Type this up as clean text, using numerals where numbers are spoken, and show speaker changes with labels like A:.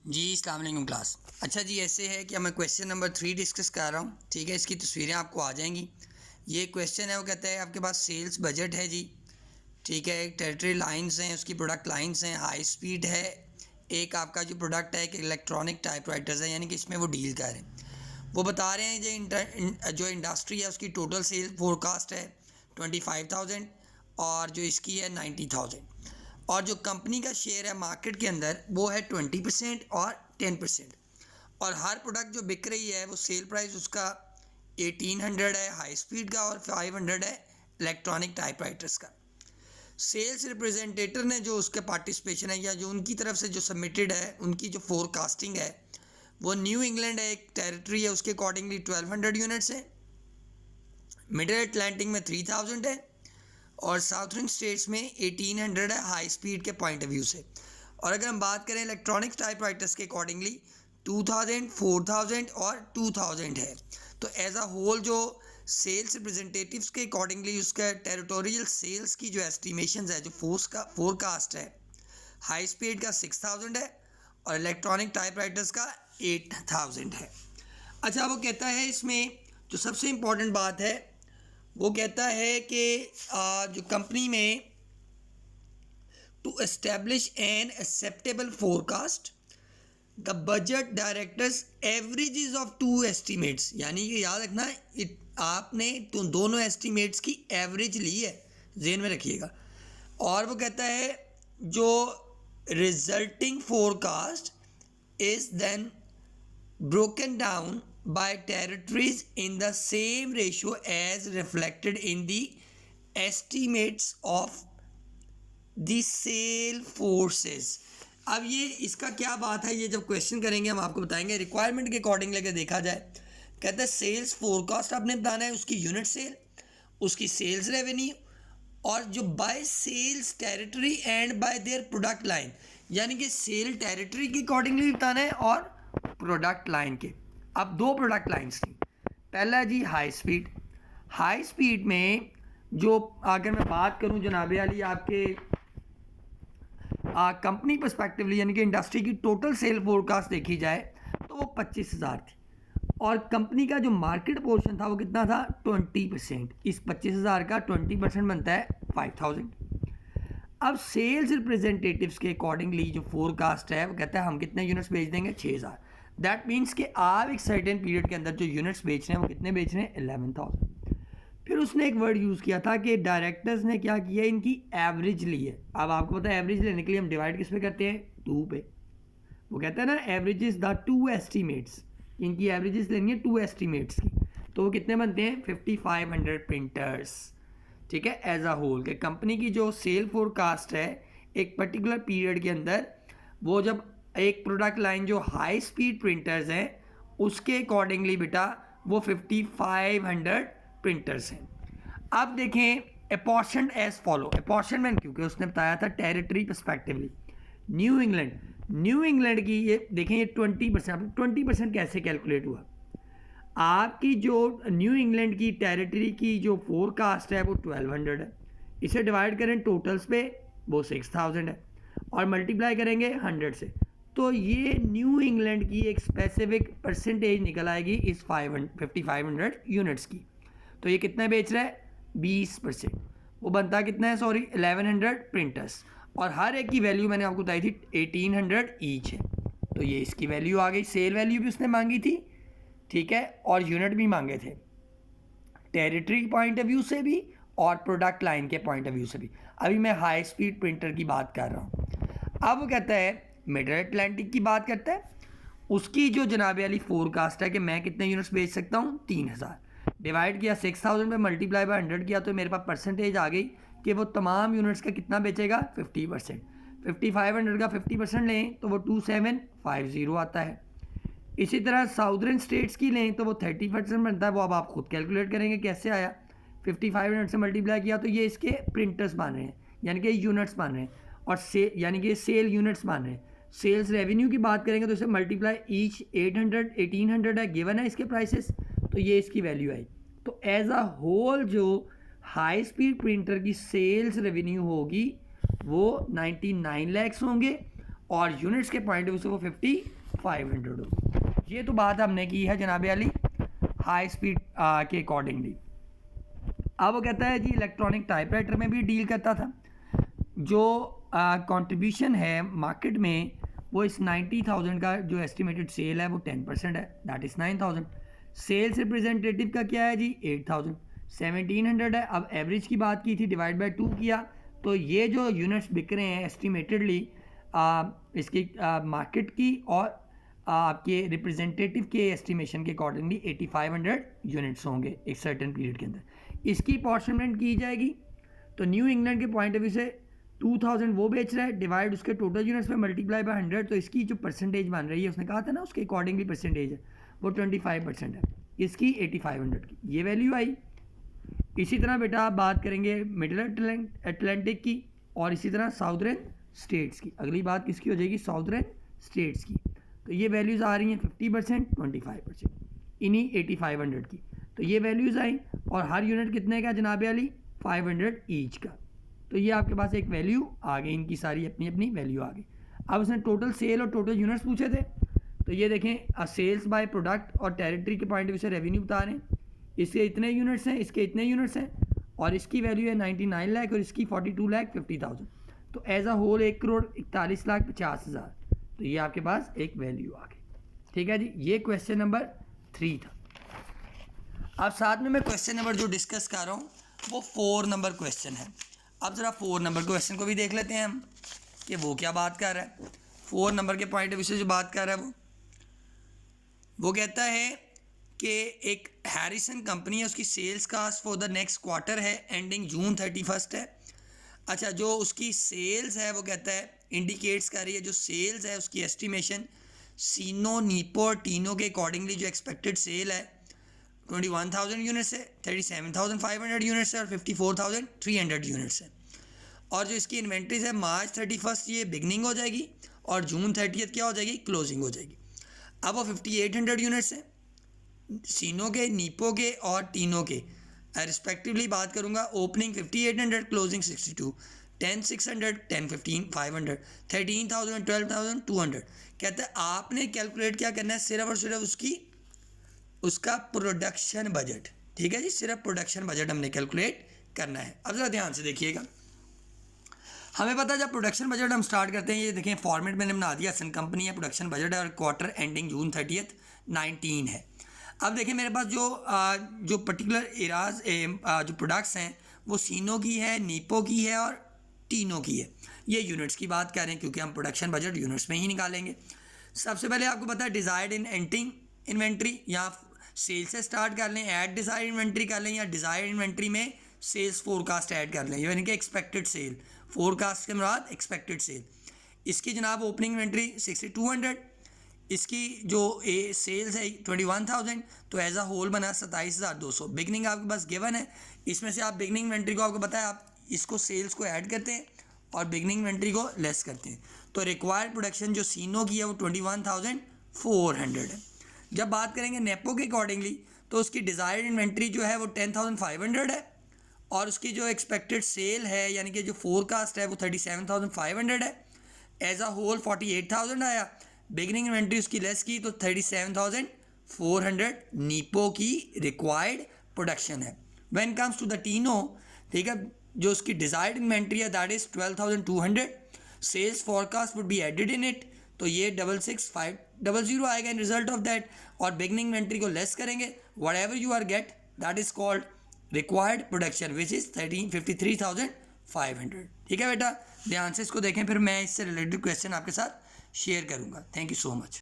A: जी अस्सलाम वालेकुम क्लास। अच्छा जी, ऐसे है कि मैं क्वेश्चन नंबर 3 डिस्कस कर रहा हूँ। ठीक है, इसकी तस्वीरें आपको आ जाएंगी। ये क्वेश्चन है, वो कहता है आपके पास सेल्स बजट है जी। ठीक है, एक टेरिटरी लाइंस हैं, उसकी प्रोडक्ट लाइंस हैं, हाई स्पीड है। एक आपका जो प्रोडक्ट है एक इलेक्ट्रॉनिक टाइपराइटर्स है, यानी कि इसमें वो डील कर रहे हैं। वो बता रहे हैं जो इंडस्ट्री है उसकी टोटल सेल फोरकास्ट है 25,000 और जो इसकी है 90,000। और जो कंपनी का शेयर है मार्केट के अंदर वो है 20% और 10%। और हर प्रोडक्ट जो बिक रही है वो सेल प्राइस उसका 1800 है हाई स्पीड का और 500 है इलेक्ट्रॉनिक टाइपराइटर्स का। सेल्स रिप्रेजेंटेटर ने जो उसके पार्टिसिपेशन है या जो उनकी तरफ से जो सबमिटेड है उनकी जो फोरकास्टिंग है वो न्यू इंग्लैंड है, एक टेरिटरी है, उसके अकॉर्डिंगली 1200 यूनिट्स है। मिडिल अटलांटिक में 3000 है और साउथर्न स्टेट्स में 1800 है हाई स्पीड के पॉइंट ऑफ व्यू से। और अगर हम बात करें इलेक्ट्रॉनिक टाइपराइटर्स के अकॉर्डिंगली 2000, 4000 और 2000 है। तो एज अ होल जो सेल्स रिप्रेजेंटेटिव्स के अकॉर्डिंगली उसका टेरिटोरियल सेल्स की जो एस्टिमेशन है, जो फोरकास्ट है, हाई स्पीड का 6000 है और इलेक्ट्रॉनिक टाइपराइटर्स का 8000 है। अच्छा, वो कहता है इसमें जो सबसे इम्पॉर्टेंट बात है वो कहता है कि जो कंपनी में to establish an acceptable forecast the budget directors averages of two estimates, यानी कि याद रखना आपने तो दोनों एस्टीमेट्स की एवरेज ली है, जेन में रखिएगा। और वो कहता है जो resulting forecast is then broken down by territories in the same ratio as reflected in the estimates of the sale forces। अब ये इसका क्या बात है, ये जब क्वेश्चन करेंगे हम आपको बताएंगे। रिक्वायरमेंट के अकॉर्डिंग लेकर देखा जाए, कहते हैं सेल्स फोरकास्ट आपने बताना है, उसकी यूनिट सेल, उसकी सेल्स रेवेन्यू और जो by sales territory and by their product line, यानी कि सेल टेरिटरी के अकॉर्डिंगली बताना है और प्रोडक्ट लाइन के। अब दो प्रोडक्ट लाइंस थी। पहला जी हाई स्पीड। हाई स्पीड में जो अगर मैं बात करूं जनाबे अली आपके कंपनी पर्सपेक्टिवली, यानी कि इंडस्ट्री की टोटल सेल फोरकास्ट देखी जाए तो वो 25,000 थी और कंपनी का जो मार्केट पोर्शन था वो कितना था 20%। इस 25,000 का 20% बनता है 5,000। अब सेल्स रिप्रेजेंटेटिव्स के अकॉर्डिंगली जो फोरकास्ट है वो कहता है हम कितने यूनिट्स बेच देंगे 6,000। दैट मीन्स कि आप एक सर्टेन पीरियड के अंदर जो यूनिट्स बेच रहे हैं वो कितने बेच रहे हैं 11,000। फिर उसने एक वर्ड यूज़ किया था कि डायरेक्टर्स ने क्या किया, इनकी एवरेज ली है। अब आपको पता है एवरेज लेने के लिए हम डिवाइड किस पे करते हैं 2 पे। वो कहता है ना average is the two estimates, इनकी एवरेजेस लेनी है 2 एस्टीमेट्स की। तो वो कितने बनते हैं 5500 प्रिंटर्स। ठीक है, एज अ होल के कंपनी की जो सेल फोरकास्ट है एक पर्टिकुलर पीरियड के अंदर, वो जब एक प्रोडक्ट लाइन जो हाई स्पीड प्रिंटर्स हैं उसके अकॉर्डिंगली बेटा वो 5500 प्रिंटर्स हैं। अब देखें अपॉर्शनड एज फॉलो। अपॉर्शनमेंट क्योंकि उसने बताया था टेरिटरी पर्सपेक्टिवली। न्यू इंग्लैंड की ये देखें, ये 20%। 20% कैसे कैलकुलेट हुआ? आपकी जो न्यू इंग्लैंड की टेरिटरी की जो फोरकास्ट है वो 1200 है, इसे डिवाइड करें टोटल्स पे वो 6000 है और मल्टीप्लाई करेंगे 100 से, तो ये न्यू इंग्लैंड की एक स्पेसिफिक परसेंटेज निकल आएगी इस 5500 यूनिट्स की। तो ये कितना बेच रहा है 20%। वो बनता कितना है, सॉरी 1100 प्रिंटर्स और हर एक की वैल्यू मैंने आपको बताई थी 1800 ईच है। तो ये इसकी वैल्यू आ गई। सेल वैल्यू भी उसने मांगी थी, ठीक है, और यूनिट भी मांगे थे, टेरिटरी पॉइंट ऑफ व्यू से भी और प्रोडक्ट लाइन के पॉइंट ऑफ व्यू से भी। अभी मैं हाई स्पीड प्रिंटर की बात कर रहा हूँ। अब वो कहता है मिडिल अटलांटिक की बात करता है, उसकी जो जनाबे वाली फोरकास्ट है कि मैं कितने यूनिट्स बेच सकता हूँ 3000, डिवाइड किया 6000 पे, मल्टीप्लाई बाय 100 किया तो मेरे पास परसेंटेज आ गई कि वो तमाम यूनिट्स का कितना बेचेगा 50%। 5500 का 50% लें तो वो 2750 आता है। इसी तरह साउदर्न स्टेट्स की लें तो वो 30% बनता है। वो अब आप खुद कैलकुलेट करेंगे कैसे आया। 5500 से मल्टीप्लाई किया तो ये इसके प्रिंटर्स बन रहे हैं, यानी कि यूनिट्स बन रहे हैं, और यानी कि सेल यूनिट्स बन रहे हैं। सेल्स रेवेन्यू की बात करेंगे तो इसे मल्टीप्लाई ईच 1800 है, गिवन है इसके प्राइसेस, तो ये इसकी वैल्यू आई। तो एज अ होल जो हाई स्पीड प्रिंटर की सेल्स रेवेन्यू होगी वो 99 लैक्स होंगे और यूनिट्स के पॉइंट ऑफ व्यू से वो 5500 होगी। ये तो बात हमने की है जनाब अली हाई स्पीड के अकॉर्डिंगली। अब वो कहता है जी इलेक्ट्रॉनिक टाइपराइटर में भी डील करता था। जो कंट्रीब्यूशन है मार्केट में वो इस 90,000 का जो एस्टिमेटेड सेल है वो 10% है, दैट इज़ 9,000। सेल्स रिप्रेजेंटेटिव का क्या है जी 8,000, 1,700 है। अब एवरेज की बात की थी, डिवाइड बाय 2 किया, तो ये जो यूनिट्स बिक रहे हैं एस्टिमेटेडली इसकी मार्केट की और आपके रिप्रेजेंटेटिव के एस्टिमेशन के अकॉर्डिंगली 8,500 यूनिट्स होंगे एक सर्टेन पीरियड के अंदर। इसकी अपॉर्चुनिमेंट की जाएगी तो न्यू इंग्लैंड के पॉइंट ऑफ व्यू से 2,000 वो बेच रहा है, डिवाइड उसके टोटल यूनिट्स पे मल्टीप्लाई बाय 100, तो इसकी जो परसेंटेज बन रही है उसने कहा था ना उसके अकॉर्डिंगली परसेंटेज है वो 25% है, इसकी 8,500 की ये वैल्यू आई। इसी तरह बेटा आप बात करेंगे मिडिल अटलांटिक की और इसी तरह साउदर्न स्टेट्स की। अगली बात किसकी हो जाएगी साउदर्न स्टेट्स की। तो ये वैल्यूज़ आ रही हैं 50%, 25% इन्हीं 8,500 की। तो ये वैल्यूज़ आई और हर यूनिट कितने का जनाब अली 500 ईच का। तो ये आपके पास एक वैल्यू आ गई, इनकी सारी अपनी अपनी वैल्यू आ गई। अब उसने टोटल सेल और टोटल यूनिट्स पूछे थे, तो ये देखें सेल्स बाय प्रोडक्ट और टेरिटरी के पॉइंट ऑफ व्यू से रेवेन्यू बता रहे हैं। इसके इतने यूनिट्स हैं, इसके इतने यूनिट्स हैं और इसकी वैल्यू है 99 लाख और इसकी 42,50,000। तो एज अ होल 1,41,50,000। तो ये आपके पास एक वैल्यू आ गई। ठीक है जी, ये क्वेश्चन नंबर 3 था। अब साथ में मैं क्वेश्चन नंबर जो डिस्कस कर रहा हूँ वो 4 नंबर क्वेश्चन है। अब ज़रा 4 नंबर क्वेश्चन को भी देख लेते हैं हम कि वो क्या बात कर रहा है। 4 नंबर के पॉइंट ऑफ व्यू से जो बात कर रहा है वो कहता है कि एक हैरिसन कंपनी है, उसकी sales cast for the next quarter है एंडिंग जून 31 है। अच्छा, जो उसकी सेल्स है वो कहता है इंडिकेट्स कर रही है जो सेल्स है उसकी एस्टिमेशन सीनो नीपो और टीनो के अकॉर्डिंगली जो एक्सपेक्टेड सेल है 21,000 यूनिट्स है, 37,500 यूनिट्स है और 54,300 यूनिट्स है। और जो इसकी इन्वेंट्रीज है मार्च 31 ये बिगनिंग हो जाएगी और जून 30 क्या हो जाएगी क्लोजिंग हो जाएगी। अब वो 5800 यूनिट्स हैं सीनो के, नीपो के और टीनो के रिस्पेक्टिवली बात करूंगा। Opening 5800, closing 62, 10,600, 10,15, 500, 13,000, 12,200। कहता है आपने कैलकुलेट क्या करना है सिर्फ और सिर्फ उसका प्रोडक्शन बजट। ठीक है जी, सिर्फ प्रोडक्शन बजट हमने कैलकुलेट करना है। अब ज़रा ध्यान से देखिएगा, हमें पता है जब प्रोडक्शन बजट हम स्टार्ट करते हैं, ये देखें फॉर्मेट मैंने बना दिया, सन कंपनी है, प्रोडक्शन बजट है और क्वार्टर एंडिंग जून 30, 19 है। अब देखें मेरे पास जो पर्टिकुलर एराज जो प्रोडक्ट्स हैं वो सीनो की है, नीपो की है और टीनो की है। ये यूनिट्स की बात कर रहे हैं क्योंकि हम प्रोडक्शन बजट यूनिट्स में ही निकालेंगे। सबसे पहले आपको पता है डिज़ायर्ड इन एंटिंग इन्वेंट्री, या सेल से स्टार्ट कर लें, ऐड डिज़ायर्ड इन्वेंट्री कर लें या डिज़ायर्ड इन्वेंट्री में सेल्स फोरकास्ट ऐड कर लें, यानी कि एक्सपेक्टेड सेल। फोरकास्ट के मुराद एक्सपेक्टेड सेल। इसकी जनाब ओपनिंग इन्वेंट्री 6,200, इसकी जो सेल्स है 21,000, तो एज अ होल बना 27,200। बिगनिंग आपके पास गिवन है, इसमें से आप बिगनिंग इन्वेंट्री को आपको पता है आप इसको सेल्स को ऐड करते हैं और बिगनिंग इन्वेंट्री को लेस करते हैं। तो रिक्वायर्ड प्रोडक्शन जो सीनो की है वो 21,400 है। जब बात करेंगे नेपो के अकॉर्डिंगली तो उसकी डिज़ायर्ड इन्वेंट्री जो है वो 10,500 है और उसकी जो एक्सपेक्टेड सेल है यानी कि जो फोरकास्ट है वो 37,500 है। एज अ होल 48,000 आया। बिगनिंग इन्वेंट्री उसकी लेस की तो 37,400 नीपो की रिक्वायर्ड प्रोडक्शन है। व्हेन कम्स टू द टीनो, ठीक है, जो उसकी डिज़ायर्ड इन्वेंट्री है that is 12,200। Sales forecast would be added in it, तो ये 66,500 आएगा इन रिजल्ट ऑफ दैट। और बिगनिंग इन्वेंट्री को लेस करेंगे, whatever you are get that is called required production which is 53,500। ठीक है बेटा, ध्यान से इसको देखें, फिर मैं इससे रिलेटेड क्वेश्चन आपके साथ शेयर करूंगा। Thank you so much.